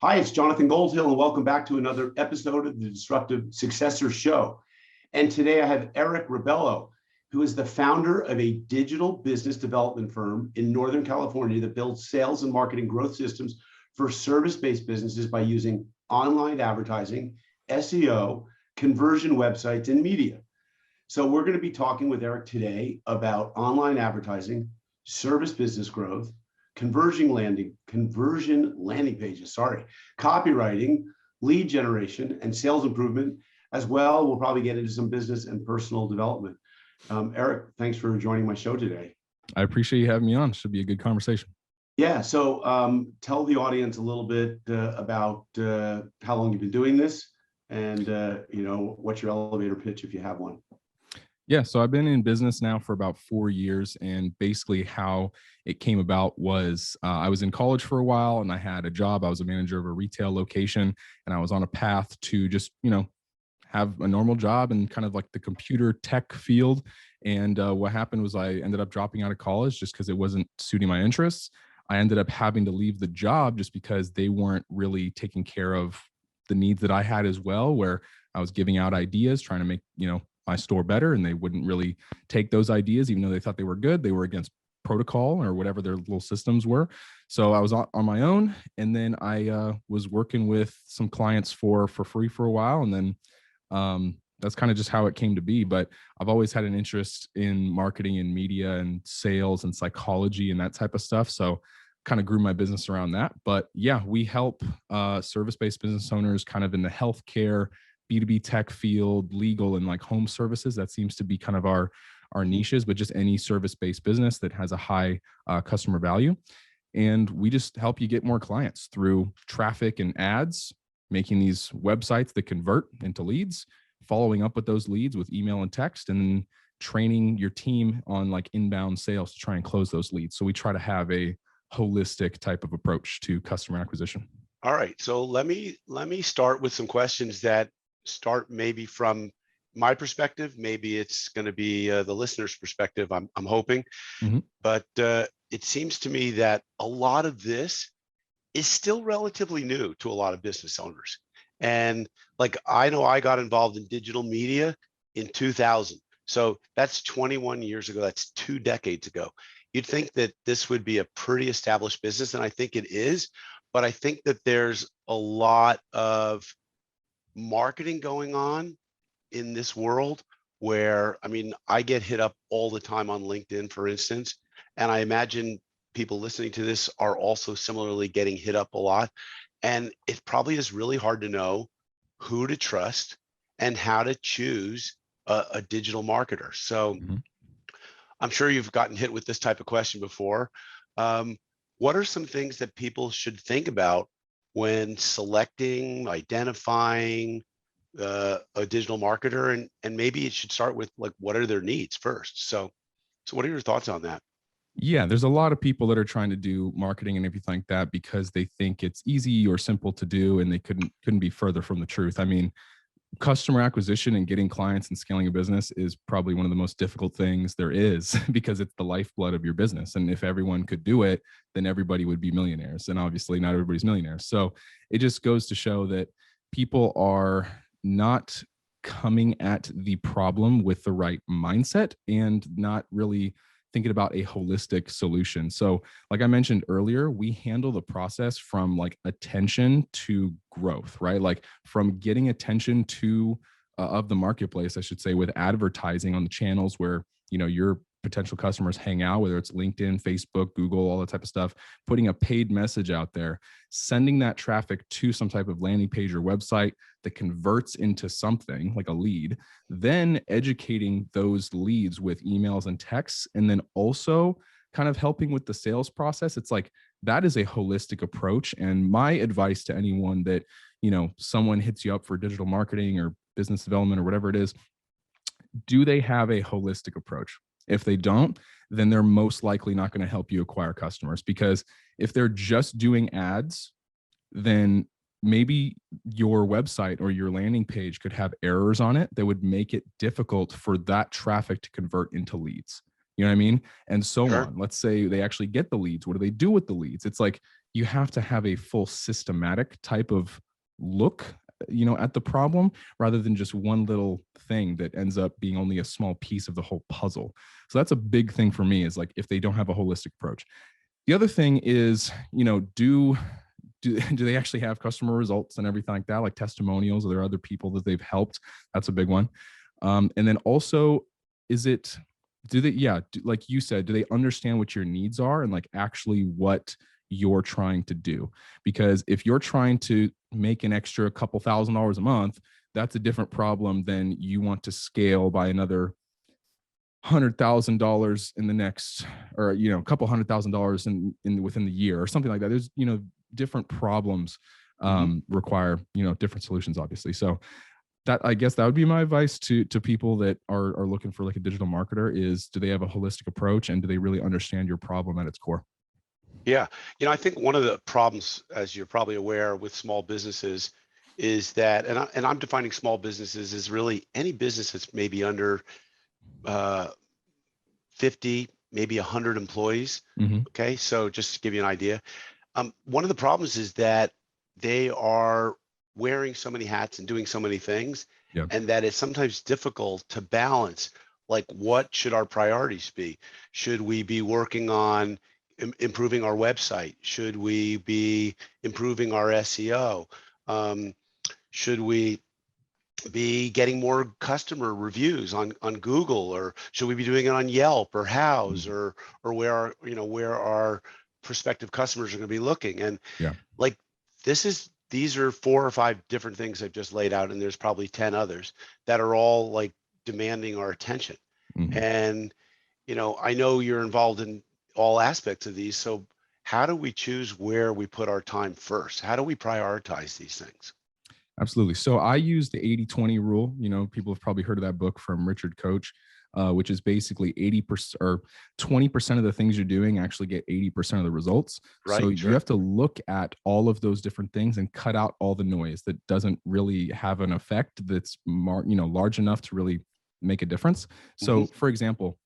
Hi, it's Jonathan Goldhill, and welcome back to another episode of the Disruptive Successor Show. And today I have Eric Rebelo, who is the founder of a digital business development firm in Northern California that builds sales and marketing growth systems for service-based businesses by using online advertising, SEO, conversion websites, and media. So we're going to be talking with Eric today about online advertising, service business growth, conversion landing pages, copywriting, lead generation, and sales improvement as well. We'll probably get into some business and personal development. Eric, thanks for joining my show today. I appreciate you having me on. Should be a good conversation. Yeah, so tell the audience a little bit about how long you've been doing this and what's your elevator pitch if you have one. Yeah, so I've been in business now for about 4 years, and basically how it came about was I was in college for a while and I had a job. I was a manager of a retail location, and I was on a path to just, have a normal job and kind of like the computer tech field. And what happened was I ended up dropping out of college just because it wasn't suiting my interests. I ended up having to leave the job just because they weren't really taking care of the needs that I had as well, where I was giving out ideas, trying to make, my store better, and they wouldn't really take those ideas, even though they thought they were good. They were against protocol or whatever their little systems were. So I was on my own, and then I was working with some clients for free for a while, and then that's kind of just how it came to be. But I've always had an interest in marketing and media and sales and psychology and that type of stuff. So kind of grew my business around that. But yeah, we help service-based business owners kind of in the healthcare, B2B tech field, legal, and like home services. That seems to be kind of our niches, but just any service-based business that has a high customer value. And we just help you get more clients through traffic and ads, making these websites that convert into leads, following up with those leads with email and text, and then training your team on like inbound sales to try and close those leads. So we try to have a holistic type of approach to customer acquisition. All right. So let me start with some questions that start maybe from my perspective. Maybe it's going to be the listener's perspective, I'm hoping. Mm-hmm. But it seems to me that a lot of this is still relatively new to a lot of business owners. And like, I know I got involved in digital media in 2000. So that's 21 years ago. That's 2 decades ago. You'd think that this would be a pretty established business, and I think it is. But I think that there's a lot of marketing going on in this world where, I get hit up all the time on LinkedIn, for instance, and I imagine people listening to this are also similarly getting hit up a lot. And it probably is really hard to know who to trust and how to choose a digital marketer. So mm-hmm. I'm sure you've gotten hit with this type of question before. What are some things that people should think about when selecting, identifying a digital marketer, and maybe it should start with like, what are their needs first? So what are your thoughts on that? Yeah, there's a lot of people that are trying to do marketing and everything like that because they think it's easy or simple to do, and they couldn't be further from the truth. Customer acquisition and getting clients and scaling a business is probably one of the most difficult things there is because it's the lifeblood of your business. And if everyone could do it, then everybody would be millionaires. And obviously not everybody's millionaires. So it just goes to show that people are not coming at the problem with the right mindset and not really thinking about a holistic solution. So like I mentioned earlier, we handle the process from like attention to growth, right? Like from getting attention to of the marketplace, I should say, with advertising on the channels where, your potential customers hang out, whether it's LinkedIn, Facebook, Google, all that type of stuff, putting a paid message out there, sending that traffic to some type of landing page or website that converts into something like a lead, then educating those leads with emails and texts, and then also kind of helping with the sales process. It's like, that is a holistic approach. And my advice to anyone that, someone hits you up for digital marketing or business development or whatever it is, do they have a holistic approach? If they don't, then they're most likely not going to help you acquire customers, because if they're just doing ads, then maybe your website or your landing page could have errors on it that would make it difficult for that traffic to convert into leads. You know what I mean? And so on. Let's say they actually get the leads. What do they do with the leads? It's like, you have to have a full systematic type of look, at the problem, rather than just one little thing that ends up being only a small piece of the whole puzzle. So that's a big thing for me, is like, if they don't have a holistic approach. The other thing is, do they actually have customer results and everything like that, like testimonials? Are there other people that they've helped? That's a big one. And then also, like you said, do they understand what your needs are and like actually what you're trying to do? Because if you're trying to make an extra couple $1,000s a month, that's a different problem than you want to scale by another $100,000 in the next, or a couple $100,000 in within the year or something like that. There's different problems require different solutions, obviously. So that, I guess that would be my advice to people that are looking for like a digital marketer, is do they have a holistic approach, and do they really understand your problem at its core? Yeah, I think one of the problems, as you're probably aware, with small businesses is that, and I'm defining small businesses as really any business that's maybe under 50, maybe 100 employees. Okay, so just to give you an idea, one of the problems is that they are wearing so many hats and doing so many things, and that it's sometimes difficult to balance, like, what should our priorities be? Should we be working on improving our website? Should we be improving our SEO? Should we be getting more customer reviews on Google, or should we be doing it on Yelp or Houzz, or where our prospective customers are going to be looking? And like, these are 4 or 5 different things I've just laid out, and there's probably 10 others that are all like demanding our attention. And I know you're involved in all aspects of these, so how do we choose where we put our time first? How do we prioritize these things? Absolutely. So I use the 80-20 rule. People have probably heard of that book from Richard Koch, which is basically 80% or 20% of the things you're doing actually get 80% of the results. Right, so sure. You have to look at all of those different things and cut out all the noise that doesn't really have an effect that's large enough to really make a difference. So for example,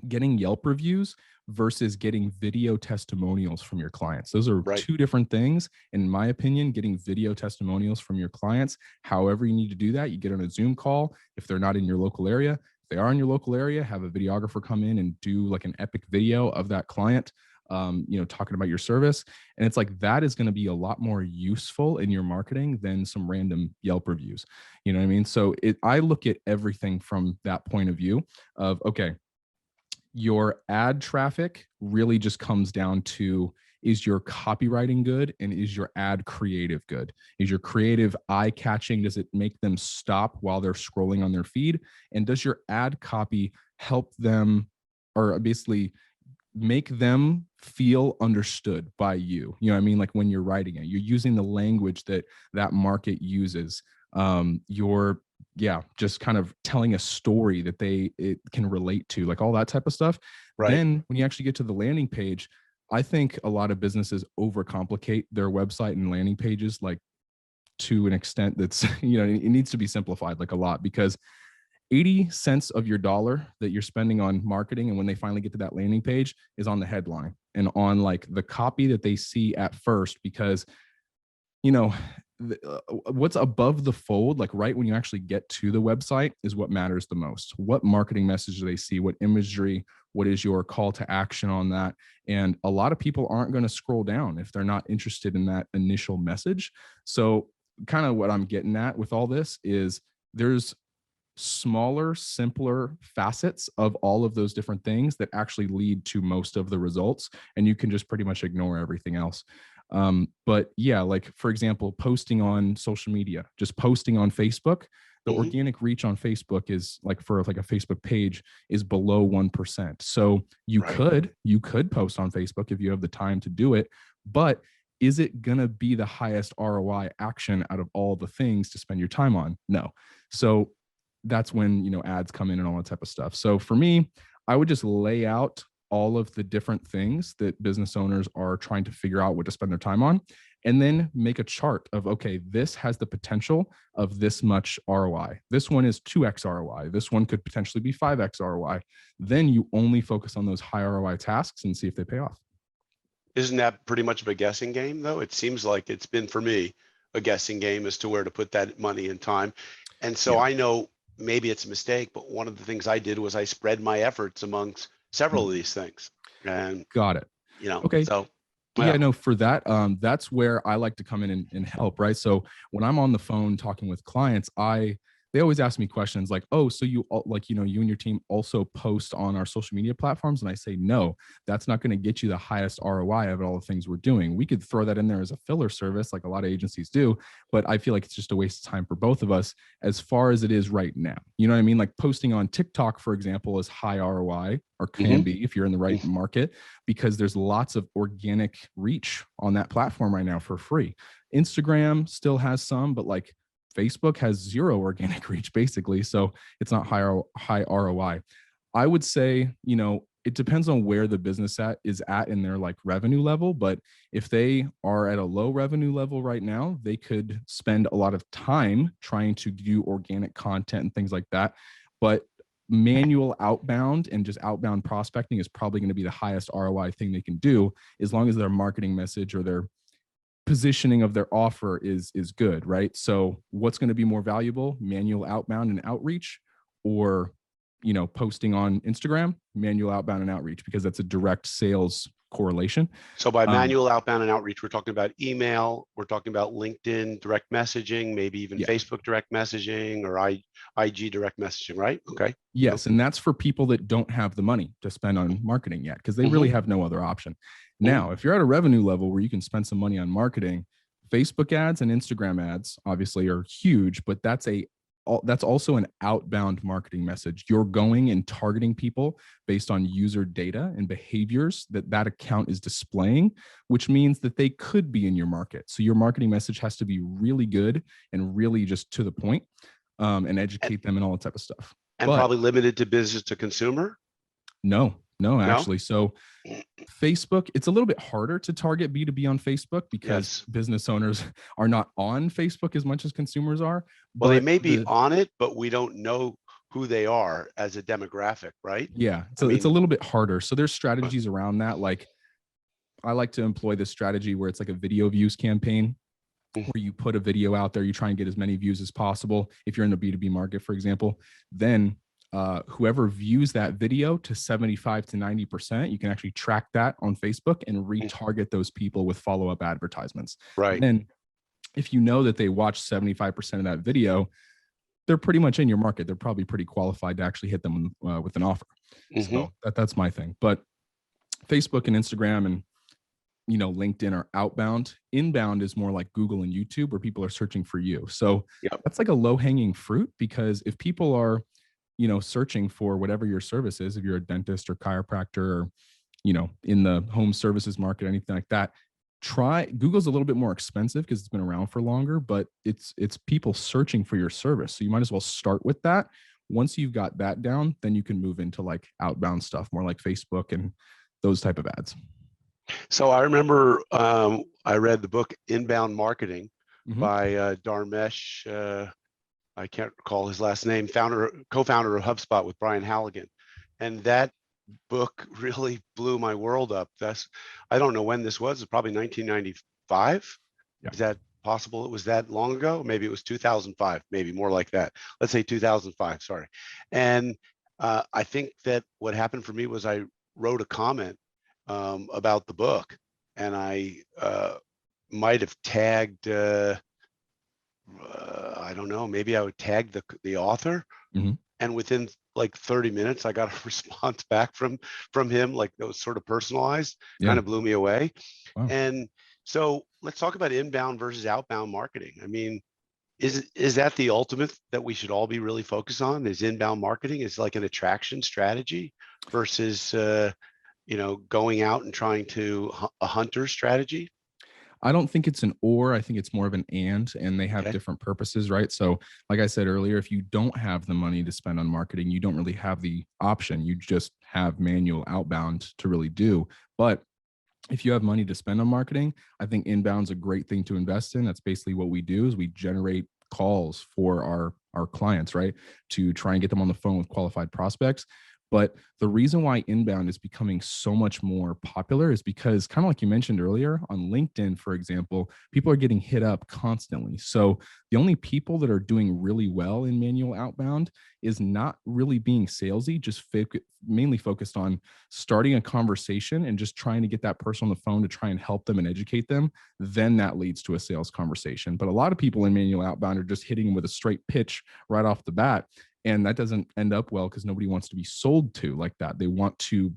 getting Yelp reviews versus getting video testimonials from your clients. Those are two different things. In my opinion, getting video testimonials from your clients, however you need to do that, you get on a Zoom call if they're not in your local area. If they are in your local area, have a videographer come in and do like an epic video of that client, talking about your service. And it's like, that is going to be a lot more useful in your marketing than some random Yelp reviews. You know what I mean? So I look at everything from that point of view of, okay, your ad traffic really just comes down to, is your copywriting good, and is your ad creative good? Is your creative eye-catching? Does it make them stop while they're scrolling on their feed? And does your ad copy help them, or basically make them feel understood by you? You know what I mean? Like, when you're writing it, you're using the language that market uses. You're just kind of telling a story that it can relate to, like all that type of stuff. Then when you actually get to the landing page, I think a lot of businesses overcomplicate their website and landing pages, like to an extent that's, it needs to be simplified like a lot, because 80 cents of your dollar that you're spending on marketing, and when they finally get to that landing page, is on the headline and on like the copy that they see at first. Because what's above the fold, like right when you actually get to the website, is what matters the most. What marketing message do they see? What imagery? What is your call to action on that? And a lot of people aren't going to scroll down if they're not interested in that initial message. So kind of what I'm getting at with all this is, there's smaller, simpler facets of all of those different things that actually lead to most of the results, and you can just pretty much ignore everything else. But yeah, like for example, posting on social media, just posting on Facebook, the organic reach on Facebook is like, for like a Facebook page, is below 1%. So you could post on Facebook if you have the time to do it, but is it going to be the highest ROI action out of all the things to spend your time on? No. So that's when, ads come in and all that type of stuff. So for me, I would just lay out all of the different things that business owners are trying to figure out what to spend their time on, and then make a chart of, okay, this has the potential of this much ROI. This one is 2x ROI. This one could potentially be 5x ROI. Then you only focus on those high ROI tasks and see if they pay off. Isn't that pretty much of a guessing game though? It seems like it's been for me a guessing game as to where to put that money and time. And so Yeah. I know maybe it's a mistake, but one of the things I did was I spread my efforts amongst several Mhm. of these things. And, Got it. you know, Okay. so Yeah, yeah. no, for that, that's where I like to come in and help, right? So when I'm on the phone talking with clients, they always ask me questions like, "Oh, so like, you and your team also post on our social media platforms?" And I say, "No, that's not going to get you the highest ROI of all the things we're doing. We could throw that in there as a filler service, like a lot of agencies do, but I feel like it's just a waste of time for both of us as far as it is right now. You know what I mean? Like posting on TikTok, for example, is high ROI or can Mm-hmm. be if you're in the right market, because there's lots of organic reach on that platform right now for free. Instagram still has some, but like Facebook has zero organic reach basically. So it's not high ROI. I would say, it depends on where the business is at in their like revenue level. But if they are at a low revenue level right now, they could spend a lot of time trying to do organic content and things like that. But manual outbound and just outbound prospecting is probably going to be the highest ROI thing they can do, as long as their marketing message or their positioning of their offer is good, right? So what's going to be more valuable, manual outbound and outreach, or posting on Instagram? Manual outbound and outreach, because that's a direct sales correlation. So by um, manual outbound and outreach, we're talking about email, we're talking about LinkedIn direct messaging, maybe even yeah. Facebook direct messaging or IG direct messaging, right? Okay. Yep. Yes, and that's for people that don't have the money to spend on marketing yet, because they really Mm-hmm. have no other option. Mm-hmm. Now, if you're at a revenue level where you can spend some money on marketing, Facebook ads and Instagram ads obviously are huge, but that's also an outbound marketing message. You're going and targeting people based on user data and behaviors that account is displaying, which means that they could be in your market. So your marketing message has to be really good and really just to the point, and And, educate them and all that type of stuff. and But probably limited to business to consumer. no, No? actually. So Facebook, it's a little bit harder to target B2B on Facebook because Yes. business owners are not on Facebook as much as consumers are. Well, they But may be on it, but we don't know who they are as a demographic, right? yeah, I so it's a mean, little bit harder. So there's strategies around that. Like I like to employ this strategy where it's like a video views campaign, where you put a video out there, you try and get as many views as possible. If you're in the B2B market, for example, then whoever views that video to 75 to 90%, you can actually track that on Facebook and retarget those people with follow-up advertisements. right. Then if you know that they watched 75% of that video, they're pretty much in your market. They're probably pretty qualified to actually hit them with an offer. Mm-hmm. So that's my thing. But Facebook and Instagram and LinkedIn are outbound. Inbound is more like Google and YouTube, where people are searching for you. So Yep. that's like a low hanging fruit, because if people are, searching for whatever your service is, if you're a dentist or chiropractor or, in the home services market, anything like that, try Google's a little bit more expensive because it's been around for longer, but it's people searching for your service. So you might as well start with that. Once you've got that down, then you can move into like outbound stuff, more like Facebook and those type of ads. So I remember I read the book Inbound Marketing Mm-hmm. by Dharmesh. I can't recall his last name. Co-founder of HubSpot with Brian Halligan, and that book really blew my world up. I don't know when this was. It's probably 1995. Yeah. Is that possible? It was that long ago? Maybe it was 2005. Maybe more like that. Let's say 2005. Sorry. And I think that what happened for me was I wrote a comment about the book, and I might have tagged. I don't know. Maybe I would tag the author, Mm-hmm. and within like 30 minutes, I got a response back from him, like that was sort of personalized. Yeah. Kind of blew me away. Wow. And so let's talk about inbound versus outbound marketing. I mean, is that the ultimate that we should all be really focused on? Is inbound marketing is like an attraction strategy versus going out and trying to a hunter strategy? I don't think it's an or, I think it's more of an and they have Okay. different purposes, right? So, like I said earlier, if you don't have the money to spend on marketing, you don't really have the option. You just have manual outbound to really do. But if you have money to spend on marketing, I think inbound's a great thing to invest in. That's basically what we do, is we generate calls for our clients, right? To try and get them on the phone with qualified prospects. But the reason why inbound is becoming so much more popular is because, kind of like you mentioned earlier, on LinkedIn, for example, people are getting hit up constantly. So the only people that are doing really well in manual outbound is not really being salesy, just mainly focused on starting a conversation and just trying to get that person on the phone to try and help them and educate them. Then that leads to a sales conversation. But a lot of people in manual outbound are just hitting them with a straight pitch right off the bat. And that doesn't end up well because nobody wants to be sold to like that. They want to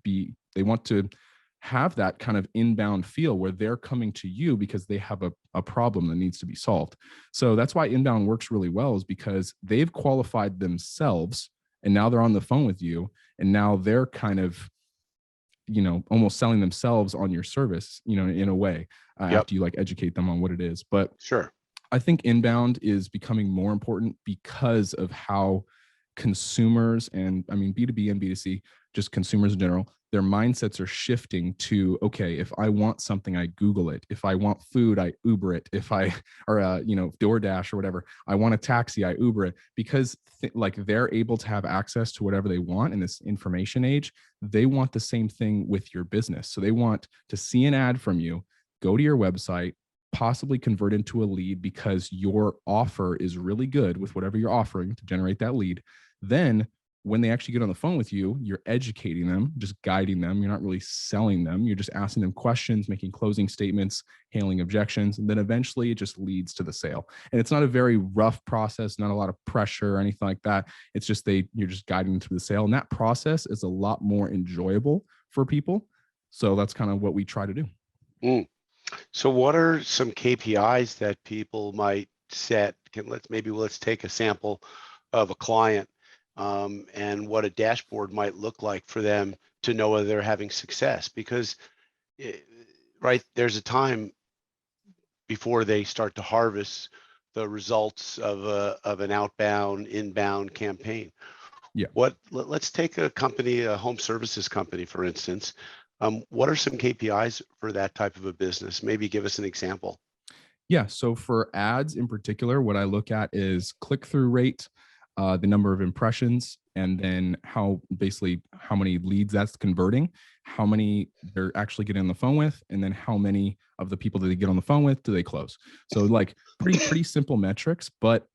have that kind of inbound feel where they're coming to you because they have a problem that needs to be solved. So that's why inbound works really well, is because they've qualified themselves and now they're on the phone with you. And now they're kind of, almost selling themselves on your service, in a way, after you like educate them on what it is. But sure, I think inbound is becoming more important because of how consumers, and I mean B2B and B2C, just consumers in general, their mindsets are shifting to, okay, if I want something, I Google it. If I want food, I Uber it. If I, or DoorDash or whatever, I want a taxi, I Uber it. Because they're able to have access to whatever they want in this information age. They want the same thing with your business. So they want to see an ad from you, go to your website, possibly convert into a lead because your offer is really good with whatever you're offering to generate that lead. Then when they actually get on the phone with you, you're educating them, just guiding them. You're not really selling them. You're just asking them questions, making closing statements, handling objections. And then eventually it just leads to the sale. And it's not a very rough process, not a lot of pressure or anything like that. It's just you're just guiding them through the sale. And that process is a lot more enjoyable for people. So that's kind of what we try to do. So what are some KPIs that people might set? Let's take a sample of a client and what a dashboard might look like for them to know whether they're having success. Because there's a time before they start to harvest the results of an outbound, inbound campaign. Yeah. Let's take a company, a home services company, for instance. What are some KPIs for that type of a business? Maybe give us an example. Yeah. So for ads in particular, what I look at is click-through rate, the number of impressions, and then how many leads that's converting, how many they're actually getting on the phone with, and then how many of the people that they get on the phone with do they close. So like pretty simple metrics. But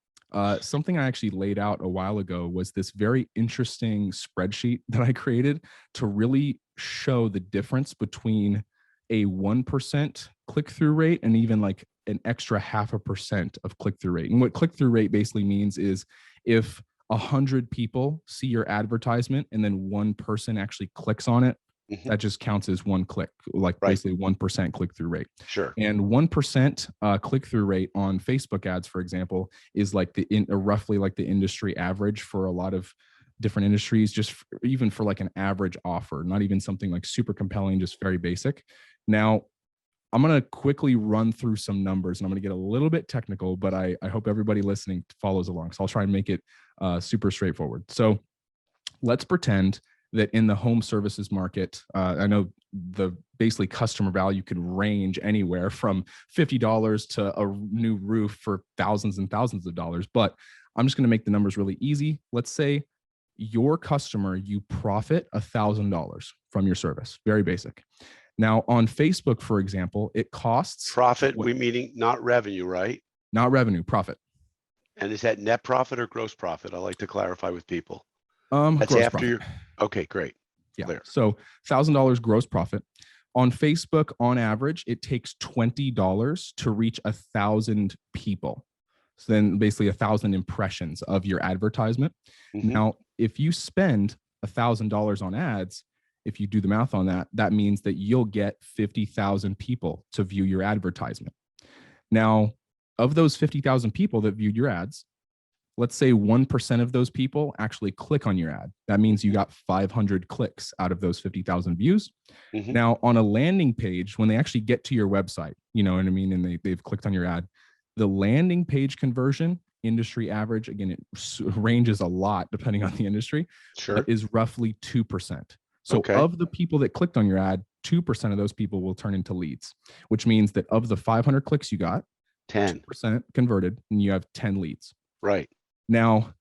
something I actually laid out a while ago was this very interesting spreadsheet that I created to really show the difference between a 1% click-through rate and even like an extra 0.5% of click-through rate. And what click-through rate basically means is if 100 people see your advertisement and then one person actually clicks on it, that just counts as one click, basically 1% click-through rate. Sure. And 1% click-through rate on Facebook ads, for example, is like roughly like the industry average for a lot of different industries, even for like an average offer, not even something like super compelling, just very basic. Now, I'm going to quickly run through some numbers and I'm going to get a little bit technical, but I hope everybody listening follows along. So I'll try and make it super straightforward. So let's pretend that in the home services market, I know the basically customer value can range anywhere from $50 to a new roof for thousands and thousands of dollars, but I'm just going to make the numbers really easy. Let's say your customer, you profit $1,000 from your service. Very basic. Now on Facebook, for example, it costs profit. We meaning not revenue, right? Not revenue, profit. And is that net profit or gross profit? I like to clarify with people. That's gross profit. Okay, great. Yeah. Clear. So $1,000 gross profit. On Facebook, on average, it takes $20 to reach 1,000 people. So then basically 1,000 impressions of your advertisement. Now, if you spend $1,000 on ads, if you do the math on that, that means that you'll get 50,000 people to view your advertisement. Now, of those 50,000 people that viewed your ads, let's say 1% of those people actually click on your ad. That means you got 500 clicks out of those 50,000 views. Now, on a landing page, when they actually get to your website, you know what I mean, and they've clicked on your ad, the landing page conversion, industry average, again, it ranges a lot depending on the industry, but is roughly 2%. So of the people that clicked on your ad, 2% of those people will turn into leads, which means that of the 500 clicks you got, 2% converted and you have 10 leads. Right. Now,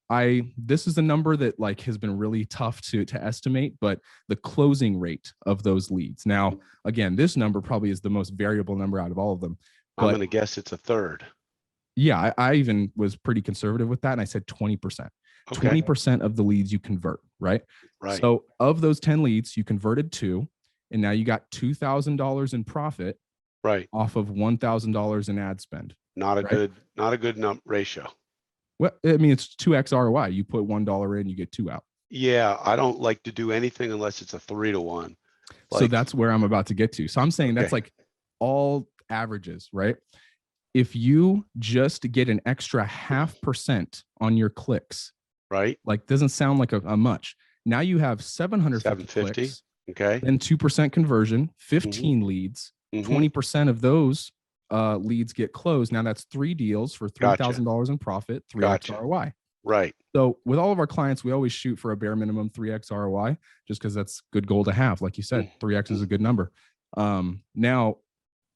this is a number that like has been really tough to estimate, but the closing rate of those leads. Now, again, this number probably is the most variable number out of all of them. But I'm going to guess it's a third. Yeah, I even was pretty conservative with that, and I said 20%. Okay. 20% of the leads you convert, right? Right. So of those 10 leads, you converted 2, and now you got $2,000 in profit Right. off of $1,000 in ad spend. Not a good ratio. Well, I mean, it's 2x ROI. You put $1 in, you get 2 out. Yeah, I don't like to do anything unless it's a 3-to-1. So that's where I'm about to get to. So I'm saying that's like all averages, right? If you just get an extra 0.5% on your clicks, right? Like doesn't sound like a much. Now you have 750 clicks, okay, then 2% conversion, 15 leads, 20% of those leads get closed. Now that's 3 deals for $3,000 in profit, 3x ROI. Right. So with all of our clients, we always shoot for a bare minimum 3x ROI, just because that's good goal to have. Like you said, 3x is a good number. Now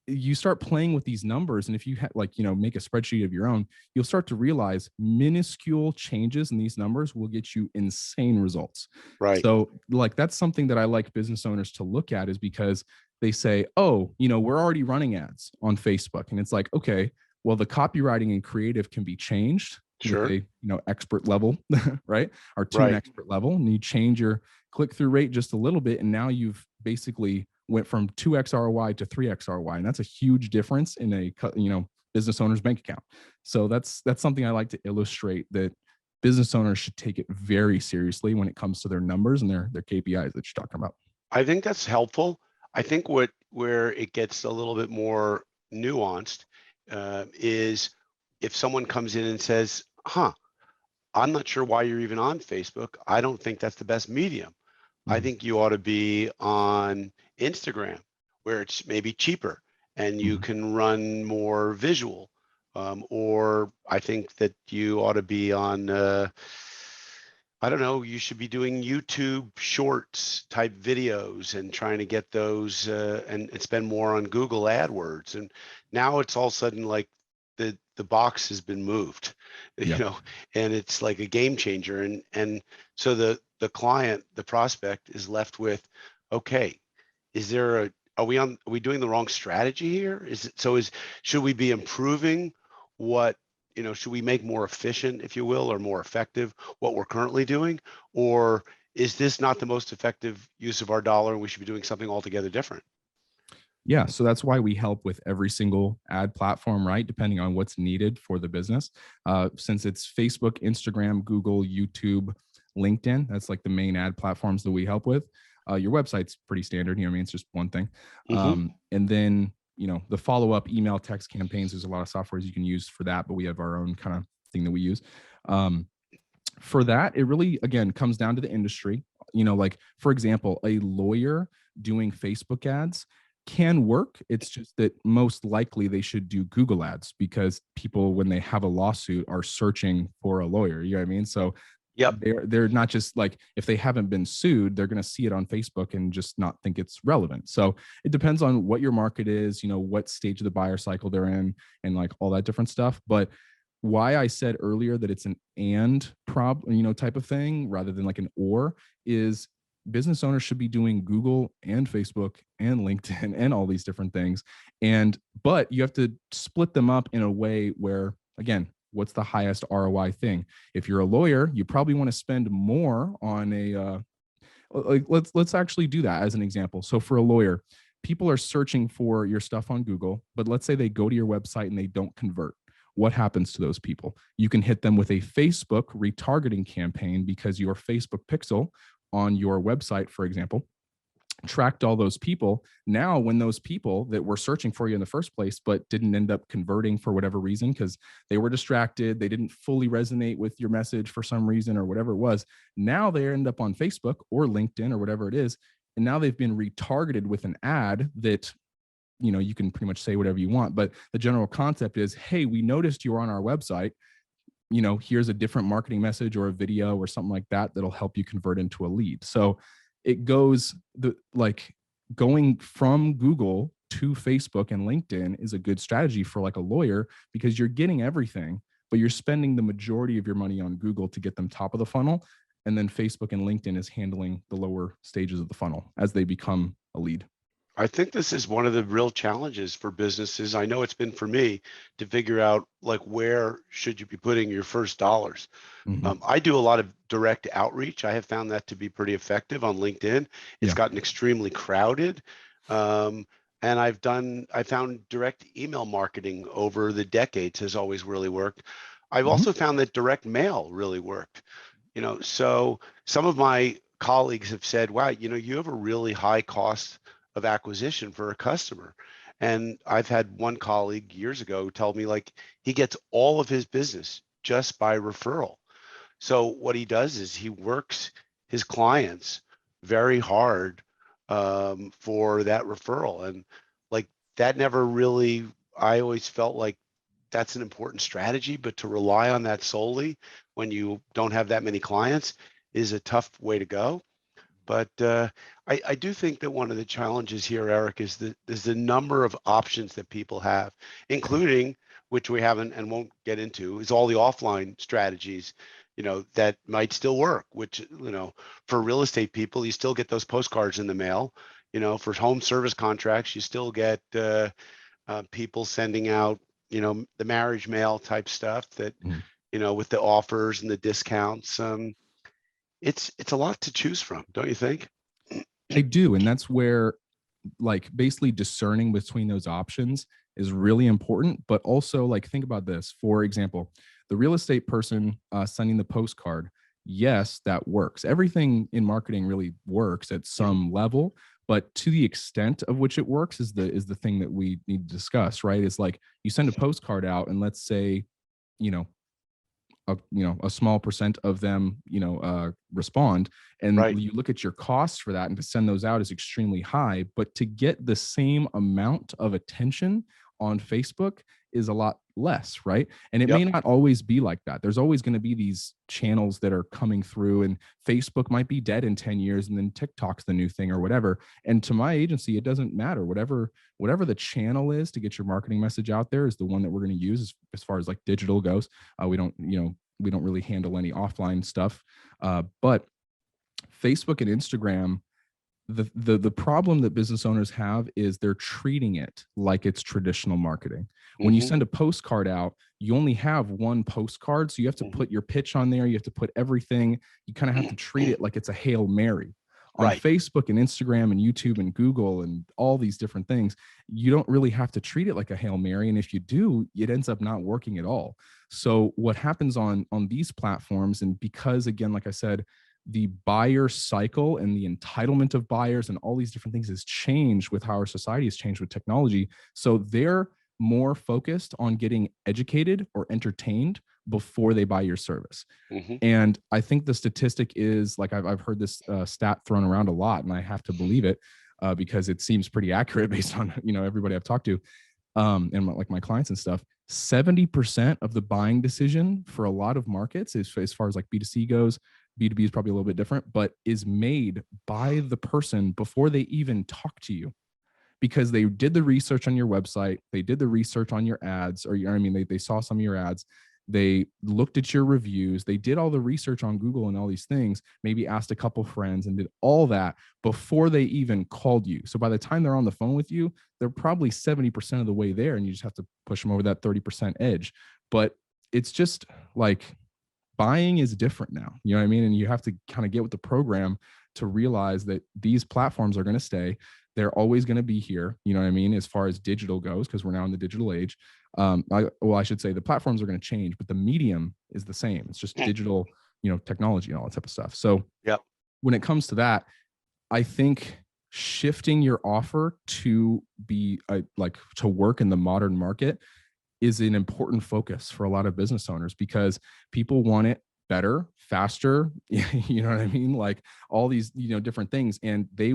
you start playing with these numbers, and if you make a spreadsheet of your own, you'll start to realize minuscule changes in these numbers will get you insane results. Right. So like that's something that I like business owners to look at, is because they say, oh, we're already running ads on Facebook, and it's like, okay, well, the copywriting and creative can be changed with a expert level, right? Or to an expert level, and you change your click-through rate just a little bit, and now you've basically went from 2x ROI to 3x ROI, and that's a huge difference in a business owner's bank account. So that's something I like to illustrate, that business owners should take it very seriously when it comes to their numbers and their KPIs that you're talking about. I think that's helpful. I think where it gets a little bit more nuanced is if someone comes in and says, I'm not sure why you're even on Facebook. I don't think that's the best medium. I think you ought to be on Instagram, where it's maybe cheaper and you can run more visual. Or I think that you ought to be on, I don't know, you should be doing YouTube shorts type videos and trying to get those and spend more on Google AdWords. And now it's all of a sudden like the box has been moved, and it's like a game changer. And so the client, the prospect, is left with, okay, are we doing the wrong strategy here? Should we be improving should we make more efficient, if you will, or more effective what we're currently doing? Or is this not the most effective use of our dollar and we should be doing something altogether different? Yeah, so that's why we help with every single ad platform, right? Depending on what's needed for the business. Since it's Facebook, Instagram, Google, YouTube, LinkedIn, that's like the main ad platforms that we help with. Your website's pretty standard, it's just one thing. And then, the follow-up email, text campaigns, there's a lot of softwares you can use for that, but we have our own kind of thing that we use. For that, it really, again, comes down to the industry. Like, for example, a lawyer doing Facebook ads can work. It's just that most likely they should do Google ads, because people, when they have a lawsuit, are searching for a lawyer. You know what I mean? So they're not just like, if they haven't been sued, they're going to see it on Facebook and just not think it's relevant. So it depends on what your market is, what stage of the buyer cycle they're in, and like all that different stuff. But why I said earlier that it's an and type of thing rather than like an or is, business owners should be doing Google and Facebook and LinkedIn and all these different things. But you have to split them up in a way where, again, what's the highest ROI thing? If you're a lawyer, you probably want to spend more on let's actually do that as an example. So for a lawyer, people are searching for your stuff on Google, but let's say they go to your website and they don't convert. What happens to those people? You can hit them with a Facebook retargeting campaign, because your Facebook pixel on your website, for example, tracked all those people. Now, when those people that were searching for you in the first place, but didn't end up converting for whatever reason, because they were distracted, they didn't fully resonate with your message for some reason or whatever it was, now they end up on Facebook or LinkedIn or whatever it is. And now they've been retargeted with an ad that, you can pretty much say whatever you want, but the general concept is, hey, we noticed you were on our website. Here's a different marketing message or a video or something like that that'll help you convert into a lead. So it goes going from Google to Facebook and LinkedIn is a good strategy for like a lawyer, because you're getting everything, but you're spending the majority of your money on Google to get them top of the funnel. And then Facebook and LinkedIn is handling the lower stages of the funnel as they become a lead. I think this is one of the real challenges for businesses. I know it's been for me to figure out like where should you be putting your first dollars. I do a lot of direct outreach. I have found that to be pretty effective on LinkedIn. It's gotten extremely crowded. And I found direct email marketing over the decades has always really worked. I've also found that direct mail really worked. So some of my colleagues have said, wow, you have a really high cost of acquisition for a customer. And I've had one colleague years ago tell me like he gets all of his business just by referral. So what he does is he works his clients very hard for that referral. And like that never really, I always felt like that's an important strategy, but to rely on that solely when you don't have that many clients is a tough way to go. But I do think that one of the challenges here, Eric, is the number of options that people have, including, which we haven't and won't get into, is all the offline strategies, that might still work, which, for real estate people, you still get those postcards in the mail. For home service contracts, you still get people sending out, the marriage mail type stuff that, with the offers and the discounts. It's a lot to choose from, don't you think? I do. And that's where like basically discerning between those options is really important. But also like think about this. For example, the real estate person sending the postcard, yes, that works. Everything in marketing really works at some level, but to the extent of which it works is the thing that we need to discuss, right? It's like you send a postcard out and let's say, a small percent of them, respond, and you look at your costs for that, and to send those out is extremely high. But to get the same amount of attention on Facebook is a lot less, right? And it may not always be like that. There's always going to be these channels that are coming through, and Facebook might be dead in 10 years, and then TikTok's the new thing or whatever. And to my agency, it doesn't matter. Whatever the channel is to get your marketing message out there is the one that we're going to use as far as like digital goes. We don't really handle any offline stuff. But Facebook and Instagram, the problem that business owners have is they're treating it like it's traditional marketing. When you send a postcard out, you only have one postcard. So you have to put your pitch on there. You have to put everything. You kind of have to treat it like it's a Hail Mary. On Facebook and Instagram and YouTube and Google and all these different things, you don't really have to treat it like a Hail Mary. And if you do, it ends up not working at all. So what happens on these platforms, and because again, like I said, the buyer cycle and the entitlement of buyers and all these different things has changed with how our society has changed with technology. So they're more focused on getting educated or entertained before they buy your service. And I think the statistic is like, I've heard this stat thrown around a lot, and I have to believe it because it seems pretty accurate based on, everybody I've talked to and like my clients and stuff. 70% of the buying decision for a lot of markets is, as far as like B2C goes, B2B is probably a little bit different, but is made by the person before they even talk to you, because they did the research on your website. They did the research on your ads, or they saw some of your ads. They looked at your reviews. They did all the research on Google and all these things, maybe asked a couple friends and did all that before they even called you. So by the time they're on the phone with you, they're probably 70% of the way there, and you just have to push them over that 30% edge. But it's just like buying is different now, you know what I mean? And you have to kind of get with the program to realize that these platforms are going to stay. They're always going to be here, you know what I mean, as far as digital goes, because we're now in the digital age. I should say the platforms are going to change, but the medium is the same. It's just digital, technology and all that type of stuff. So when it comes to that, I think shifting your offer to be to work in the modern market is an important focus for a lot of business owners, because people want it better, faster, you know what I mean? Like all these, different things. And they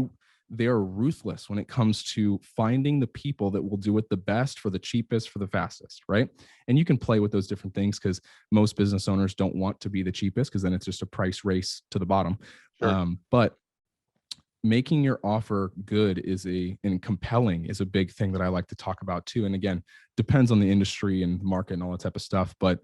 are ruthless when it comes to finding the people that will do it the best for the cheapest, for the fastest, right? And you can play with those different things, because most business owners don't want to be the cheapest, because then it's just a price race to the bottom. But making your offer good and compelling is a big thing that I like to talk about too. And again, depends on the industry and market and all that type of stuff. But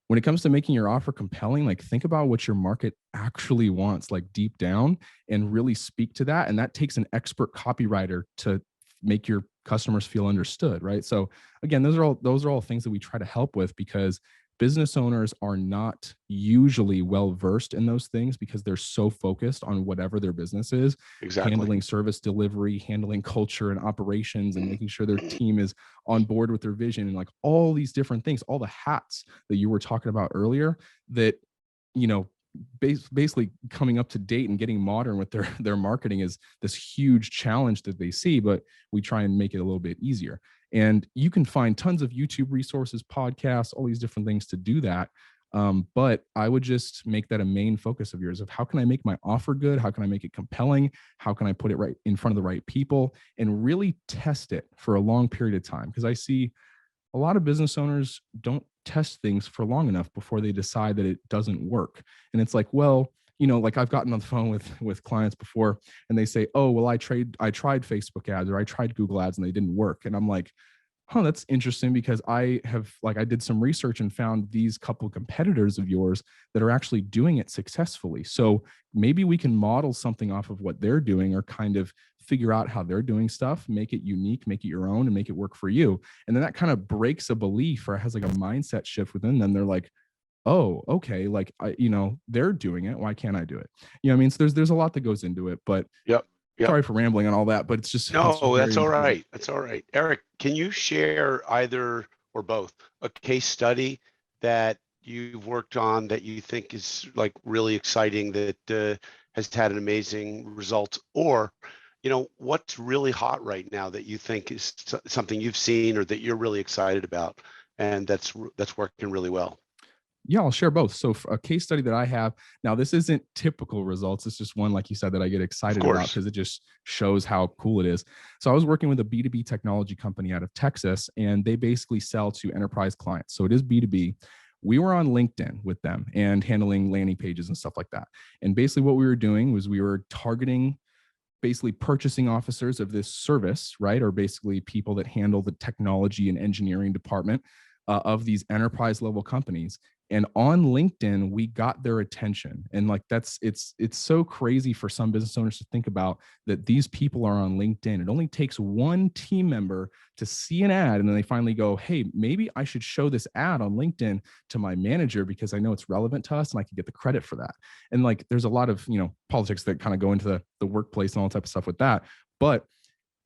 when it comes to making your offer compelling, like think about what your market actually wants, like deep down, and really speak to that. And that takes an expert copywriter to make your customers feel understood, right? So again, those are all things that we try to help with, because business owners are not usually well versed in those things because they're so focused on whatever their business is, Exactly. handling service delivery, handling culture and operations, and making sure their team is on board with their vision, and like all these different things, all the hats that you were talking about earlier, that, you know, basically coming up to date and getting modern with their marketing is this huge challenge that they see, but we try and make it a little bit easier. And you can find tons of YouTube resources, podcasts, all these different things to do that. But I would just make that a main focus of yours, of how can I make my offer good? How can I make it compelling? How can I put it right in front of the right people, and really test it for a long period of time? Because I see a lot of business owners don't test things for long enough before they decide that it doesn't work. And it's like, well, you know, like I've gotten on the phone with clients before, and they say, oh, well, I tried Facebook ads, or I tried Google ads, and they didn't work. And I'm like, huh, that's interesting, because I did some research and found these couple competitors of yours that are actually doing it successfully. So maybe we can model something off of what they're doing, or kind of figure out how they're doing stuff, make it unique, make it your own, and make it work for you. And then that kind of breaks a belief, or has like a mindset shift within them. They're like, oh, okay, like they're doing it. Why can't I do it? You know what I mean? So there's a lot that goes into it, but Yep. Yep. sorry for rambling on all that, but it's No, very that's all important. right. That's all right. Eric, can you share either or both a case study that you've worked on that you think is like really exciting, that has had an amazing result, or what's really hot right now that you think is something you've seen or that you're really excited about, and that's working really well? Yeah, I'll share both. So for a case study that I have now, this isn't typical results. It's just one, like you said, that I get Of excited about course. because it just shows how cool it is. So I was working with a B2B technology company out of Texas, and they basically sell to enterprise clients. So it is B2B. We were on LinkedIn with them and handling landing pages and stuff like that. And basically what we were doing was we were targeting basically purchasing officers of this service, right? Or basically people that handle the technology and engineering department of these enterprise level companies. And on LinkedIn, we got their attention. And like it's so crazy for some business owners to think about, that these people are on LinkedIn. It only takes one team member to see an ad, and then they finally go, hey, maybe I should show this ad on LinkedIn to my manager because I know it's relevant to us and I can get the credit for that. And like there's a lot of politics that kind of go into the workplace and all type of stuff with that. But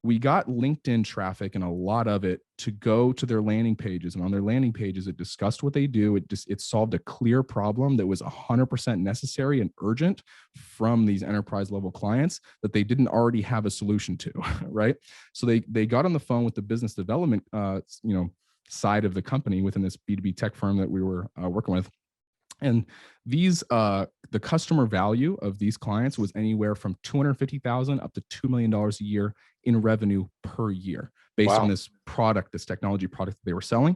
we got LinkedIn traffic, and a lot of it, to go to their landing pages. And on their landing pages, it discussed what they do. It solved a clear problem that was 100% necessary and urgent from these enterprise level clients that they didn't already have a solution to, right? So they got on the phone with the business development, side of the company within this B2B tech firm that we were working with. And these, the customer value of these clients was anywhere from $250,000 up to $2 million a year in revenue per year, based on Wow. this product, this technology product that they were selling.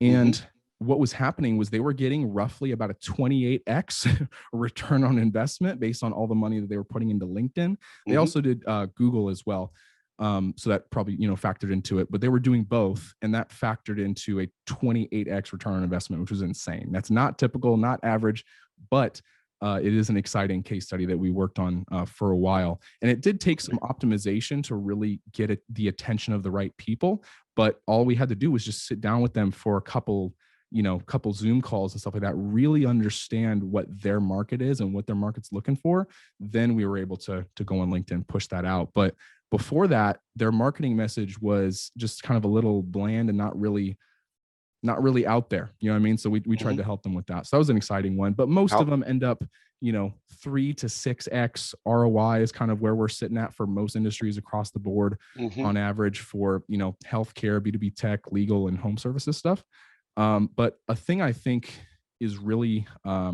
And what was happening was they were getting roughly about a 28x return on investment based on all the money that they were putting into LinkedIn. They also did Google as well. So that probably, factored into it, but they were doing both, and that factored into a 28x return on investment, which was insane. That's not typical, not average, but it is an exciting case study that we worked on for a while. And it did take some optimization to really get the attention of the right people. But all we had to do was just sit down with them for a couple Zoom calls and stuff like that, really understand what their market is and what their market's looking for. Then we were able to go on LinkedIn, push that out. But before that, their marketing message was just kind of a little bland and not really out there. You know what I mean? So we tried to help them with that. So that was an exciting one. But most of them end up, 3 to 6x ROI is kind of where we're sitting at for most industries across the board on average for, healthcare, B2B tech, legal, and home services stuff. But a thing I think is really, I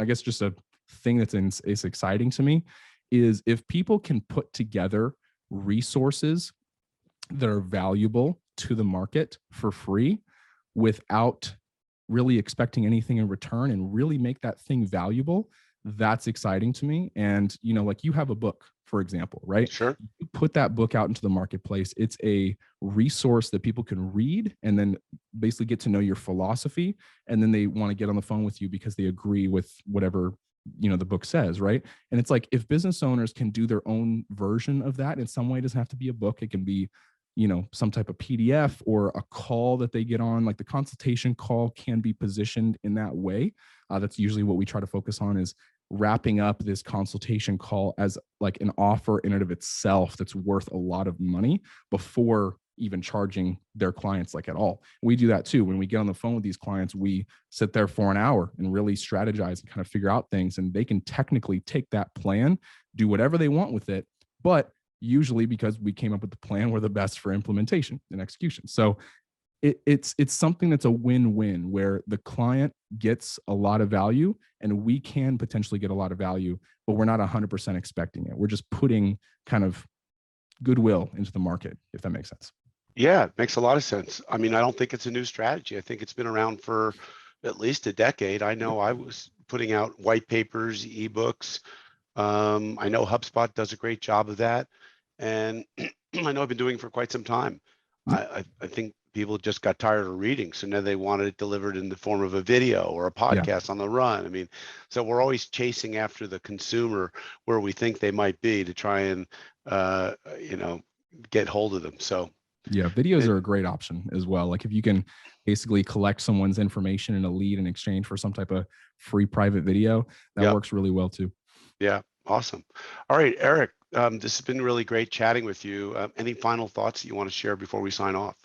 guess just a thing is exciting to me, is if people can put together resources that are valuable to the market for free without really expecting anything in return, and really make that thing valuable, that's exciting to me. And, you know, like you have a book, for example, right? Sure. You put that book out into the marketplace. It's a resource that people can read and then basically get to know your philosophy. And then they want to get on the phone with you because they agree with whatever, you know, the book says, right? And it's like, if business owners can do their own version of that in some way, it doesn't have to be a book. It can be, you know, some type of PDF or a call that they get on. Like the consultation call can be positioned in that way. That's usually what we try to focus on, is wrapping up this consultation call as like an offer in and of itself that's worth a lot of money before even charging their clients like at all. We do that too. When we get on the phone with these clients, we sit there for an hour and really strategize and kind of figure out things, and they can technically take that plan, do whatever they want with it. But usually, because we came up with the plan, we're the best for implementation and execution. So it's something that's a win-win, where the client gets a lot of value and we can potentially get a lot of value, but we're not 100% expecting it. We're just putting kind of goodwill into the market, if that makes sense. Yeah, it makes a lot of sense. I mean, I don't think it's a new strategy. I think it's been around for at least a decade. I know I was putting out white papers, ebooks. I know HubSpot does a great job of that. And I know I've been doing it for quite some time. I think people just got tired of reading. So now they wanted it delivered in the form of a video or a podcast on the run. I mean, so we're always chasing after the consumer where we think they might be to try and, you know, get hold of them. So yeah, videos are a great option as well. Like if you can basically collect someone's information in a lead in exchange for some type of free private video, that works really well too. Yeah, awesome. All right, Eric, this has been really great chatting with you. Any final thoughts that you want to share before we sign off?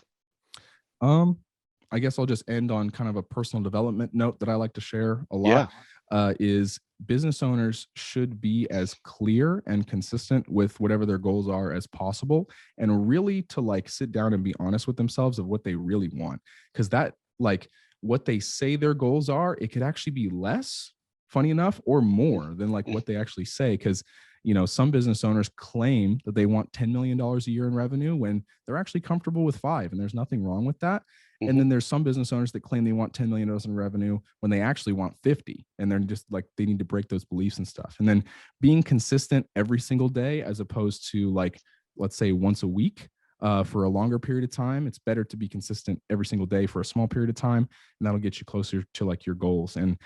I guess I'll just end on kind of a personal development note that I like to share a Yeah. lot, is business owners should be as clear and consistent with whatever their goals are as possible, and really to like sit down and be honest with themselves of what they really want. Because that, like, what they say their goals are, it could actually be less, funny enough, or more than like what they actually say. Because, you know, some business owners claim that they want $10 million a year in revenue when they're actually comfortable with 5, and there's nothing wrong with that. And then there's some business owners that claim they want $10 million in revenue when they actually want 50. And they're just like, they need to break those beliefs and stuff. And then being consistent every single day, as opposed to like, let's say once a week, for a longer period of time. It's better to be consistent every single day for a small period of time. And that'll get you closer to like your goals. And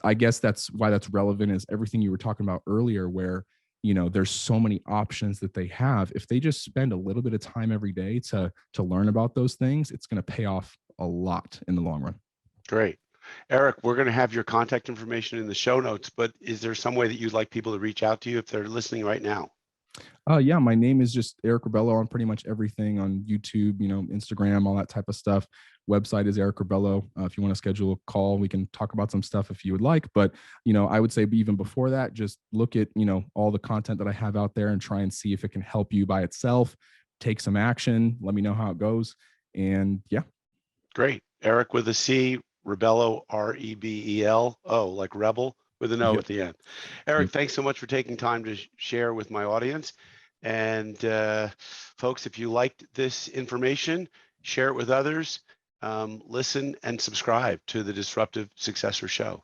I guess that's why that's relevant, is everything you were talking about earlier, where, you know, there's so many options that they have. If they just spend a little bit of time every day to learn about those things, it's going to pay off a lot in the long run. Great. Eric, we're going to have your contact information in the show notes, but is there some way that you'd like people to reach out to you if they're listening right now? Yeah, my name is just Eric Rebelo on pretty much everything on YouTube, you know, Instagram, all that type of stuff. Website is Eric Rebelo. If you want to schedule a call, we can talk about some stuff if you would like. But, you know, I would say even before that, just look at, you know, all the content that I have out there and try and see if it can help you by itself. Take some action. Let me know how it goes. And yeah. Great. Eric with a C, Rebelo, R-E-B-E-L-O, like rebel, with an O at the end. Eric, thanks so much for taking time to share with my audience. And folks, if you liked this information, share it with others, listen and subscribe to the Disruptive Successor Show.